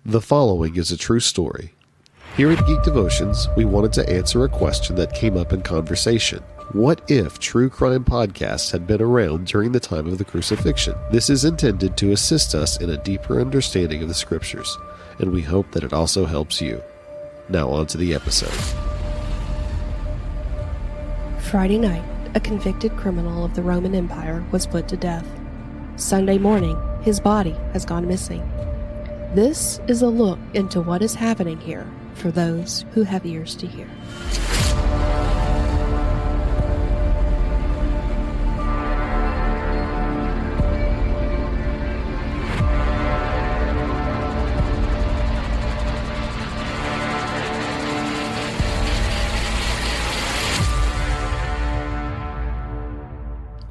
The following is a true story. Here at Geek Devotions, we wanted to answer a question that came up in conversation. What if true crime podcasts had been around during the time of the crucifixion? This is intended to assist us in a deeper understanding of the scriptures, and we hope that it also helps you. Now on to the episode. Friday night, a convicted criminal of the Roman Empire was put to death. Sunday morning, his body has gone missing. This is a look into what is happening here for those who have ears to hear.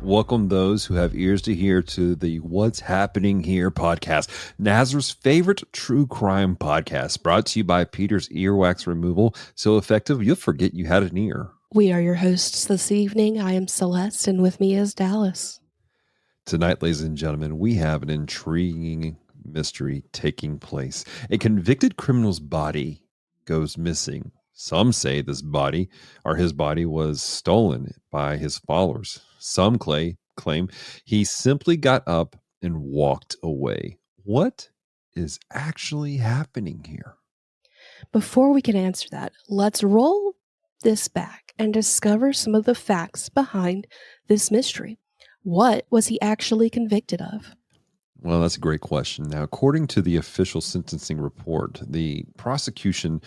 Welcome those who have ears to hear to the What's Happening Here podcast, Nazareth's favorite true crime podcast, brought to you by Peter's Earwax Removal, so effective you'll forget you had an ear. We are your hosts this evening. I am Celeste, and with me is Dallas. Tonight, ladies and gentlemen, we have an intriguing mystery taking place. A convicted criminal's body goes missing. Some say his body was stolen by his followers. Some claim he simply got up and walked away. What is actually happening here? Before we can answer that, let's roll this back and discover some of the facts behind this mystery. What was he actually convicted of? Well, that's a great question. Now, according to the official sentencing report, the prosecution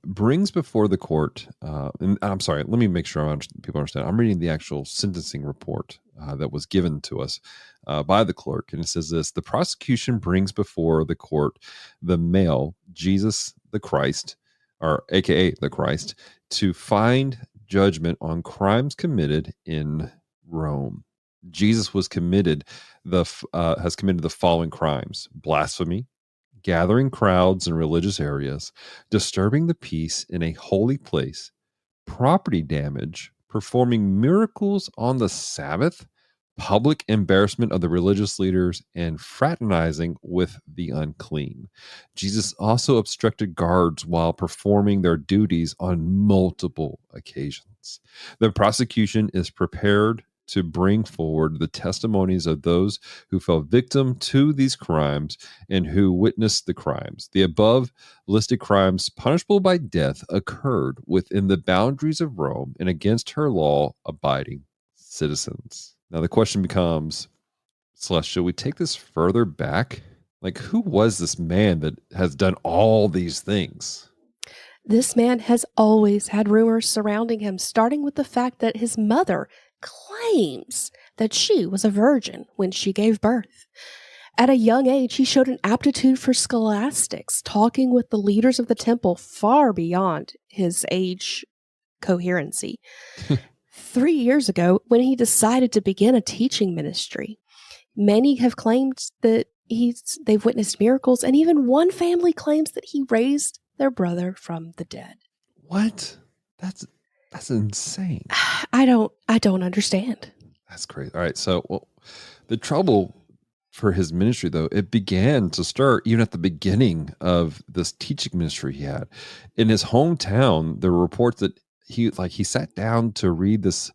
brings before the court, and I'm sorry, let me make sure people understand. I'm reading the actual sentencing report that was given to us by the clerk, and it says this: the prosecution brings before the court the male, Jesus the Christ, or AKA the Christ, to find judgment on crimes committed in Rome. Jesus has committed the following crimes: blasphemy, gathering crowds in religious areas, disturbing the peace in a holy place, property damage, performing miracles on the Sabbath, public embarrassment of the religious leaders, and fraternizing with the unclean. Jesus also obstructed guards while performing their duties on multiple occasions. The prosecution is prepared to bring forward the testimonies of those who fell victim to these crimes and who witnessed the crimes. The above listed crimes punishable by death occurred within the boundaries of Rome and against her law-abiding citizens. Now the question becomes, Celeste, should we take this further back? Like, who was this man that has done all these things? This man has always had rumors surrounding him, starting with the fact that his mother claims that she was a virgin when she gave birth. At a young age, he showed an aptitude for scholastics, talking with the leaders of the temple far beyond his age coherency. 3 years ago, when he decided to begin a teaching ministry, many have claimed that they've witnessed miracles, and even one family claims that he raised their brother from the dead. What? That's insane. I don't understand. That's crazy. All right. So, the trouble for his ministry, though, it began to start even at the beginning of this teaching ministry he had. In his hometown, there were reports that he sat down to read this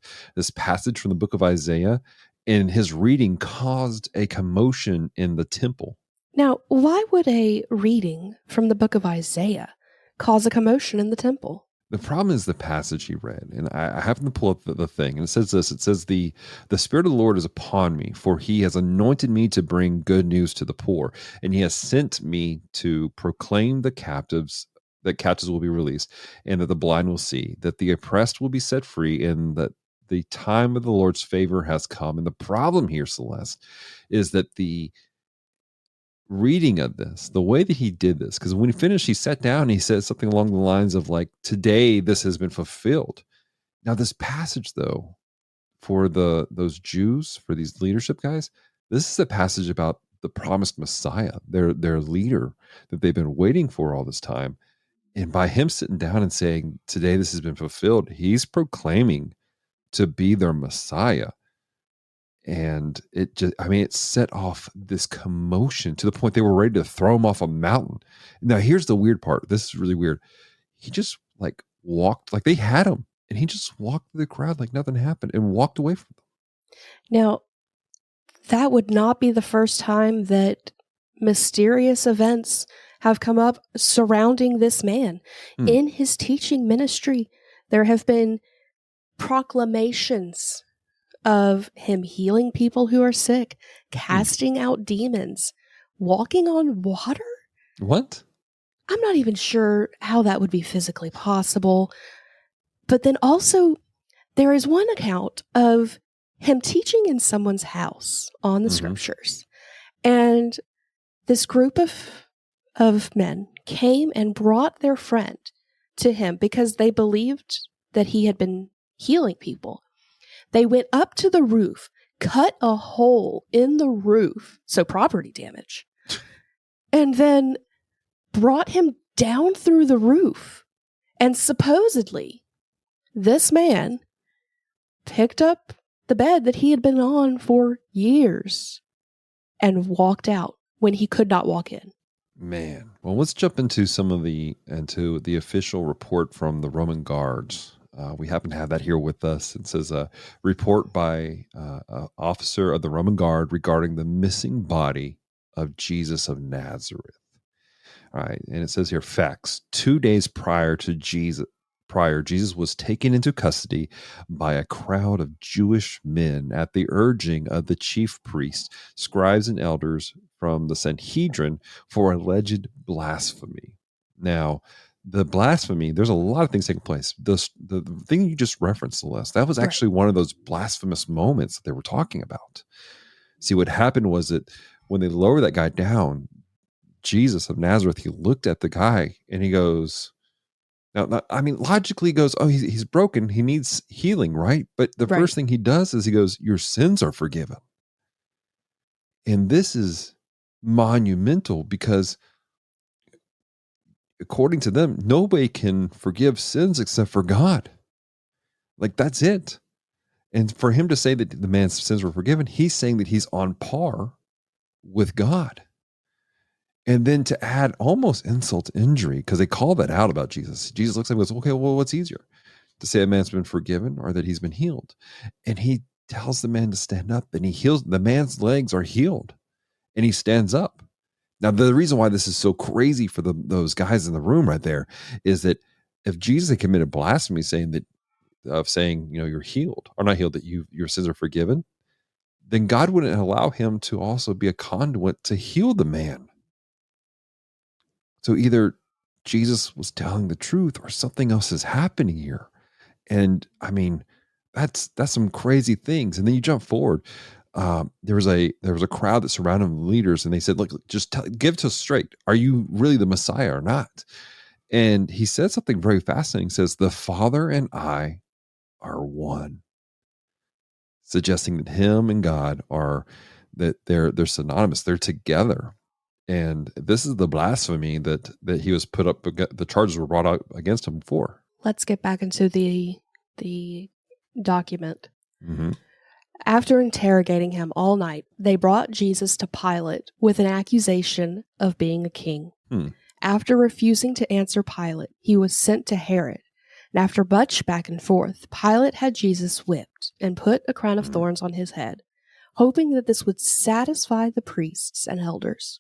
passage from the book of Isaiah, and his reading caused a commotion in the temple. Now, why would a reading from the book of Isaiah cause a commotion in the temple? The problem is the passage he read, and I happened to pull up the thing, and it says this. It says, the Spirit of the Lord is upon me, for he has anointed me to bring good news to the poor, and he has sent me to proclaim that captives will be released, and that the blind will see, that the oppressed will be set free, and that the time of the Lord's favor has come. And the problem here, Celeste, is that the reading of this, the way that he did this, because when he finished, he sat down and he said something along the lines of, like, today this has been fulfilled. Now, this passage, though, for those Jews, for these leadership guys, this is a passage about the promised Messiah, their leader that they've been waiting for all this time. And by him sitting down and saying, today this has been fulfilled, he's proclaiming to be their Messiah. And it just, I mean, it set off this commotion to the point they were ready to throw him off a mountain. Now, here's the weird part. This is really weird. He just like walked, like they had him, and he just walked through the crowd like nothing happened and walked away from them. Now, that would not be the first time that mysterious events have come up surrounding this man. In his teaching ministry, there have been proclamations of him healing people who are sick, casting out demons, walking on water. What? I'm not even sure how that would be physically possible. But then also, there is one account of him teaching in someone's house on the scriptures. And this group of men came and brought their friend to him because they believed that he had been healing people. They went up to the roof, cut a hole in the roof, so property damage, and then brought him down through the roof. And supposedly, this man picked up the bed that he had been on for years and walked out when he could not walk in. Man. Well, let's jump into the official report from the Roman guards. We happen to have that here with us. It says a report by an officer of the Roman guard regarding the missing body of Jesus of Nazareth. All right. And it says here, facts. 2 days prior, Jesus was taken into custody by a crowd of Jewish men at the urging of the chief priests, scribes, and elders from the Sanhedrin for alleged blasphemy. Now, the blasphemy, there's a lot of things taking place. The thing you just referenced, Celeste, that was actually one of those blasphemous moments that they were talking about. See, what happened was that when they lowered that guy down, Jesus of Nazareth, he looked at the guy and he goes, now, I mean, logically he goes, oh, he's broken. He needs healing, right? But the first thing he does is he goes, your sins are forgiven. And this is monumental because according to them, nobody can forgive sins except for God. Like, that's it. And for him to say that the man's sins were forgiven, he's saying that he's on par with God. And then to add almost insult to injury, because they call that out about Jesus. Jesus looks at him and goes, okay, well, what's easier? To say a man's been forgiven or that he's been healed? And he tells the man to stand up, and he heals. The man's legs are healed and he stands up. Now, the reason why this is so crazy for those guys in the room right there is that if Jesus had committed blasphemy saying, you know, you're healed or not healed, that your sins are forgiven, then God wouldn't allow him to also be a conduit to heal the man. So either Jesus was telling the truth or something else is happening here. And I mean, that's some crazy things. And then you jump forward. There was a crowd that surrounded the leaders, and they said, look, just give to us straight. Are you really the Messiah or not? And he said something very fascinating. He says, the Father and I are one, suggesting that him and God they're synonymous. They're together. And this is the blasphemy that he was put up, the charges were brought out against him for. Let's get back into the document. Mm-hmm. After interrogating him all night, they brought Jesus to Pilate with an accusation of being a king. After refusing to answer Pilate, he was sent to Herod. And after much back and forth, Pilate had Jesus whipped and put a crown of thorns on his head, hoping that this would satisfy the priests and elders.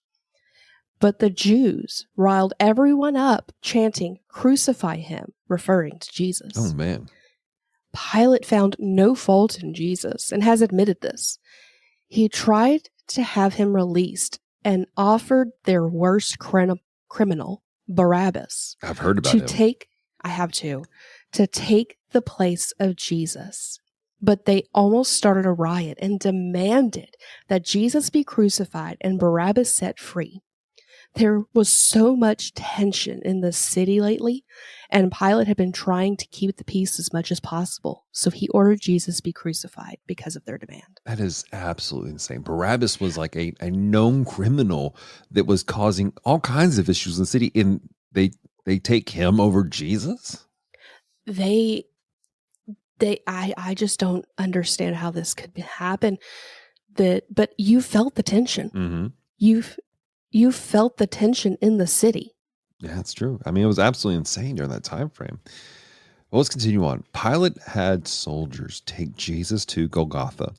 But the Jews riled everyone up, chanting, "Crucify him," referring to Jesus. Oh, man. Pilate found no fault in Jesus and has admitted this. He tried to have him released and offered their worst criminal, Barabbas. I've heard about him. I have too, to take the place of Jesus. But they almost started a riot and demanded that Jesus be crucified and Barabbas set free. There was so much tension in the city lately, and Pilate had been trying to keep the peace as much as possible. So he ordered Jesus be crucified because of their demand. That is absolutely insane. Barabbas was like a known criminal that was causing all kinds of issues in the city, and they take him over Jesus? They I just don't understand how this could happen. But you felt the tension. Mm-hmm. You felt the tension in the city. Yeah, that's true. I mean, it was absolutely insane during that time frame. Well, let's continue on. Pilate had soldiers take Jesus to Golgotha,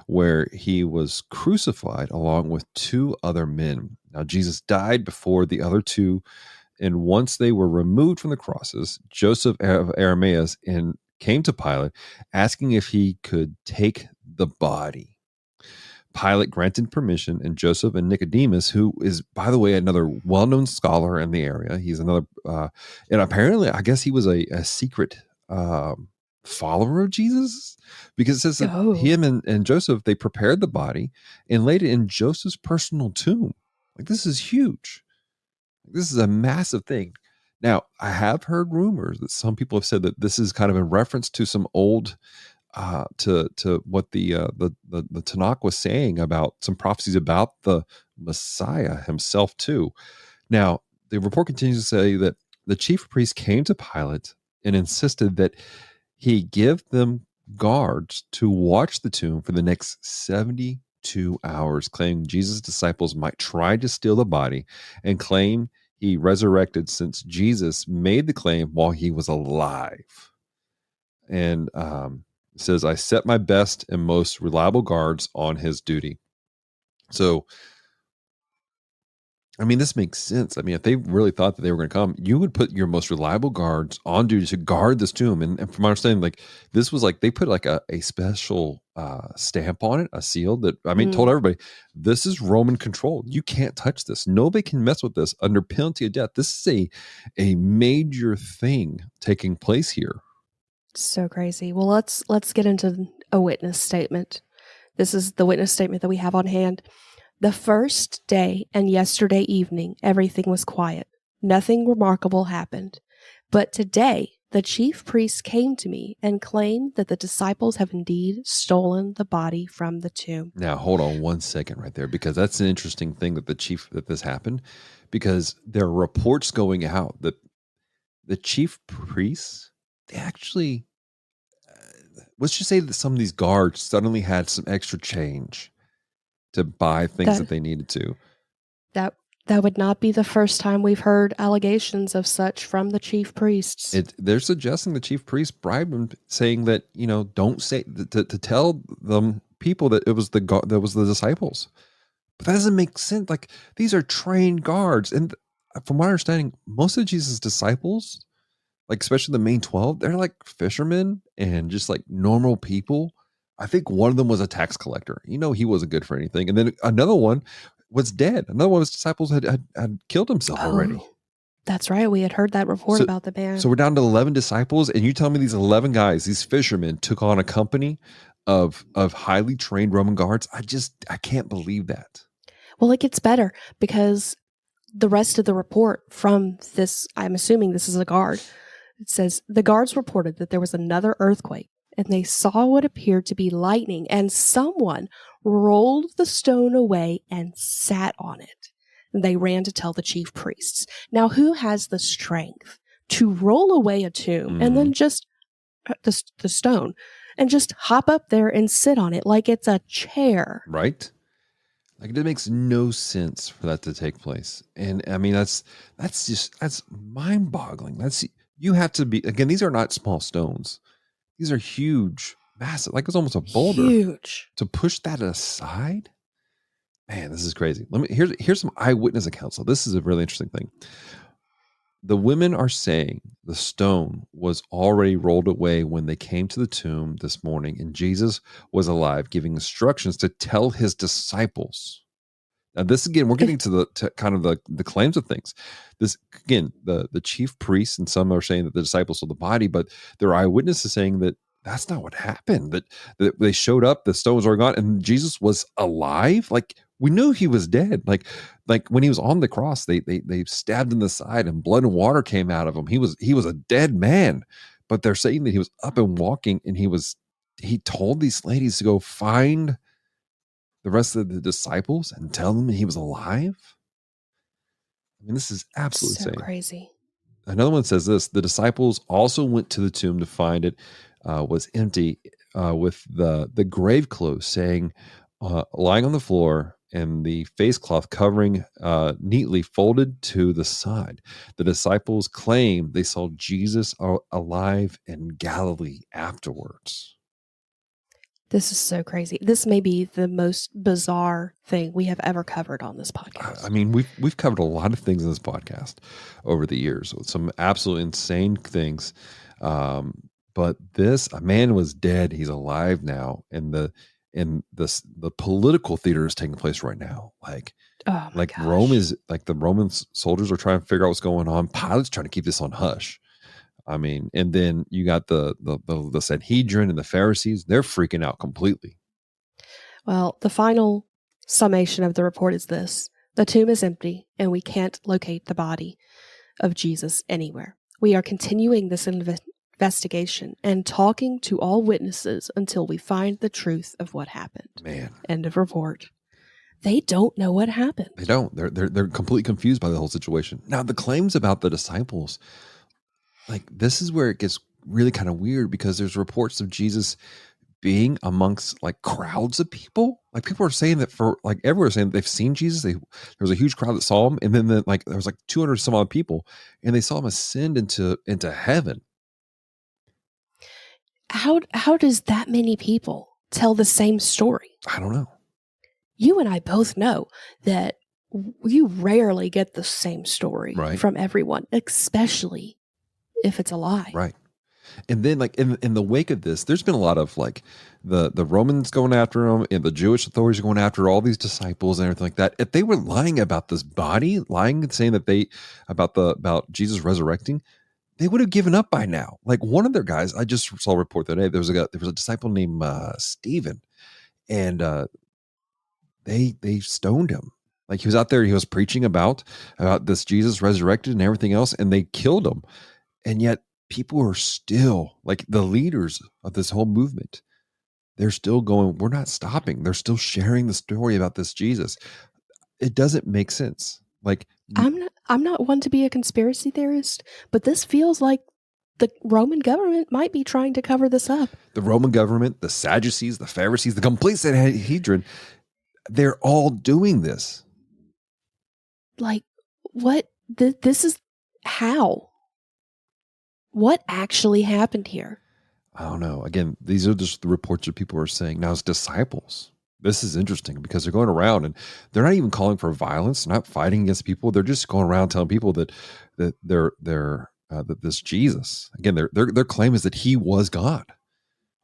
where he was crucified along with two other men. Now, Jesus died before the other two, and once they were removed from the crosses, Joseph of Arimathea came to Pilate, asking if he could take the body. Pilate granted permission, and Joseph and Nicodemus, who is, by the way, another well-known scholar in the area, he's another, and apparently, I guess he was a secret follower of Jesus, because it says that him and Joseph, they prepared the body and laid it in Joseph's personal tomb. Like, this is huge. This is a massive thing. Now, I have heard rumors that some people have said that this is kind of in reference to some old to what the Tanakh was saying about some prophecies about the Messiah himself too. Now, the report continues to say that the chief priest came to Pilate and insisted that he give them guards to watch the tomb for the next 72 hours, claiming Jesus' disciples might try to steal the body and claim he resurrected, since Jesus made the claim while he was alive. And it says, I set my best and most reliable guards on his duty. So, I mean, this makes sense. I mean, if they really thought that they were going to come, you would put your most reliable guards on duty to guard this tomb. And from my understanding, like, this was like, they put like a special stamp on it, a seal that, I mean, told everybody, this is Roman control. You can't touch this. Nobody can mess with this under penalty of death. This is a major thing taking place here. So crazy. Well, let's get into a witness statement. This is the witness statement that we have on hand. The first day and yesterday evening, everything was quiet. Nothing remarkable happened. But today, the chief priest came to me and claimed that the disciples have indeed stolen the body from the tomb. Now, hold on one second right there, because that's an interesting thing that this happened, because there are reports going out that the chief priests, they actually, let's just say that some of these guards suddenly had some extra change to buy things that they needed to. That would not be the first time we've heard allegations of such from the chief priests. They're suggesting the chief priest bribed them, saying that, don't say to tell them people that it was the disciples. But that doesn't make sense. Like, these are trained guards, and from my understanding, most of Jesus' disciples, like especially the main 12, they're like fishermen and just like normal people. I think one of them was a tax collector. He wasn't good for anything. And then another one was dead. Another one of his disciples had killed himself already. That's right. We had heard that report about the man. So we're down to 11 disciples, and you tell me these 11 guys, these fishermen, took on a company of highly trained Roman guards. I can't believe that. Well, it gets better, because the rest of the report from this, I'm assuming this is a guard. It says, the guards reported that there was another earthquake, and they saw what appeared to be lightning, and someone rolled the stone away and sat on it. And they ran to tell the chief priests. Now, who has the strength to roll away a tomb and then just the stone and just hop up there and sit on it like it's a chair? Right? Like, it makes no sense for that to take place. And I mean, that's mind-boggling. You have to be, again, these are not small stones. These are huge, massive, like it's almost a boulder. Huge. To push that aside? Man, this is crazy. Here's some eyewitness accounts. So this is a really interesting thing. The women are saying the stone was already rolled away when they came to the tomb this morning, and Jesus was alive, giving instructions to tell his disciples. Now, this again, we're getting to kind of the claims of things. This again, the chief priests and some are saying that the disciples saw the body, but there are eyewitnesses saying that that's not what happened. That they showed up, the stone was already gone, and Jesus was alive. Like, we knew he was dead. Like when he was on the cross, they stabbed him in the side, and blood and water came out of him. He was a dead man, but they're saying that he was up and walking, and he told these ladies to go find the rest of the disciples and tell them he was alive. I mean, this is absolutely so insane. Crazy. Another one says this: the disciples also went to the tomb to find it was empty, with the grave clothes saying, lying on the floor, and the face cloth covering, neatly folded to the side. The disciples claim they saw Jesus alive in Galilee afterwards. This is so crazy. This may be the most bizarre thing we have ever covered on this podcast. I mean, we've covered a lot of things in this podcast over the years, some absolutely insane things. But a man was dead. He's alive now, and the political theater is taking place right now. Oh my Like gosh. Rome is like the Roman soldiers are trying to figure out what's going on. Pilate's trying to keep this on hush. I mean, and then you got the Sanhedrin and the Pharisees. They're freaking out completely. Well, the final summation of the report is this. The tomb is empty, and we can't locate the body of Jesus anywhere. We are continuing this investigation and talking to all witnesses until we find the truth of what happened. Man. End of report. They don't know what happened. They don't. They're completely confused by the whole situation. Now, the claims about the disciples, like, this is where it gets really kind of weird, because there's reports of Jesus being amongst like crowds of people. Like, people are saying that everyone's saying that they've seen Jesus. There was a huge crowd that saw him, and then there was like 200 some odd people, and they saw him ascend into heaven. How does that many people tell the same story? I don't know. You and I both know that you rarely get the same story from everyone, especially if it's a lie. Right. And then, like, in the wake of this, there's been a lot of like the Romans going after him, and the Jewish authorities going after all these disciples and everything like that. If they were lying about this body, lying and saying that about Jesus resurrecting, they would have given up by now. Like, one of their guys, I just saw a report the other day. There was a disciple named Stephen, and they stoned him. Like, he was out there, he was preaching about this Jesus resurrected and everything else, and they killed him. And yet people are still, like, the leaders of this whole movement, they're still going, we're not stopping. They're still sharing the story about this Jesus. It doesn't make sense. Like, I'm not one to be a conspiracy theorist, but this feels like the Roman government might be trying to cover this up. The Roman government, the Sadducees, the Pharisees, the complete Sanhedrin, they're all doing this. Like, what? This is how? What actually happened here? I don't know. Again, these are just the reports that people are saying. Now, as disciples, this is interesting, because they're going around and they're not even calling for violence, not fighting against people. They're just going around telling people that that this Jesus, again, their claim is that he was God,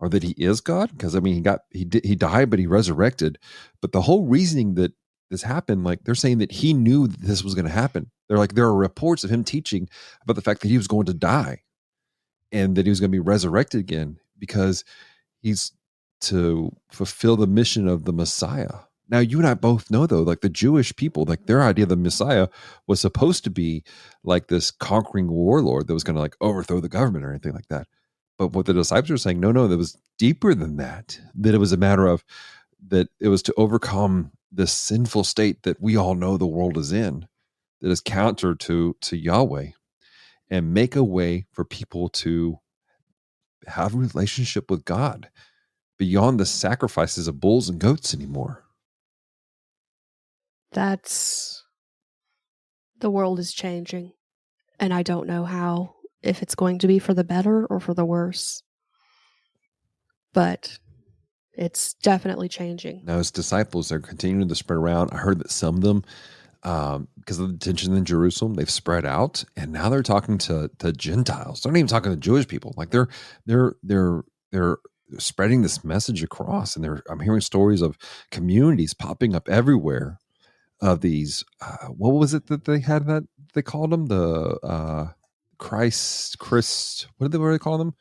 or that he is God. Because, I mean, he died, but he resurrected. But the whole reasoning that this happened, like, they're saying that he knew that this was going to happen. They're like, there are reports of him teaching about the fact that he was going to die, and that he was going to be resurrected again, because he's to fulfill the mission of the Messiah. Now, you and I both know, though, like, the Jewish people, like, their idea of the Messiah was supposed to be like this conquering warlord that was going to, like, overthrow the government or anything like that. But what the disciples are saying, no, that was deeper than that. That it was a matter of that it was to overcome this sinful state that we all know the world is in, that is counter to Yahweh, and make a way for people to have a relationship with God beyond the sacrifices of bulls and goats anymore. The world is changing, and I don't know if it's going to be for the better or for the worse, but it's definitely changing. Now, as disciples are continuing to spread around, I heard that some of them, because of the tension in Jerusalem, they've spread out, and now they're talking to Gentiles. They're not even talking to Jewish people. Like, they're spreading this message across, and I'm hearing stories of communities popping up everywhere of these. What was it that they had, that they called them? The Christ. What did they call them?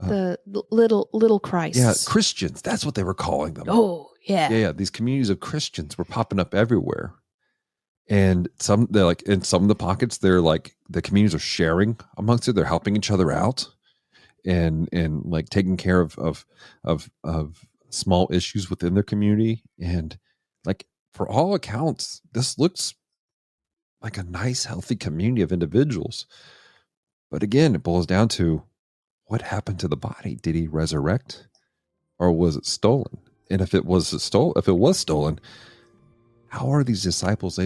The little Christ. Yeah, Christians. That's what they were calling them. Oh, yeah. Yeah. These communities of Christians were popping up everywhere. And they're like, in some of the pockets, they're like, the communities are sharing amongst it. They're helping each other out, and like taking care of small issues within their community. And, like, for all accounts, this looks like a nice, healthy community of individuals. But again, it boils down to, what happened to the body? Did he resurrect, or was it stolen? And if it was stolen, how are these disciples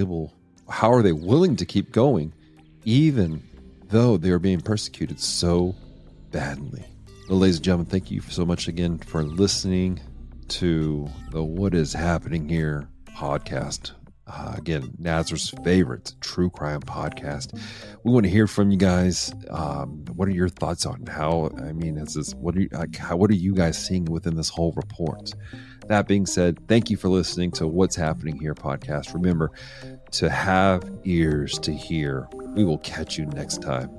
how are they willing to keep going, even though they are being persecuted so badly? Well, ladies and gentlemen, thank you so much again for listening to the What Is Happening Here podcast. Again, Nazareth's favorite true crime podcast. We want to hear from you guys. What are your thoughts on what are you guys seeing within this whole report? That being said, thank you for listening to What's Happening Here podcast. Remember to have ears to hear. We will catch you next time.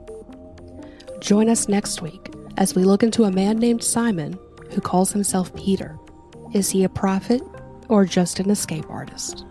Join us next week as we look into a man named Simon who calls himself Peter. Is he a prophet or just an escape artist?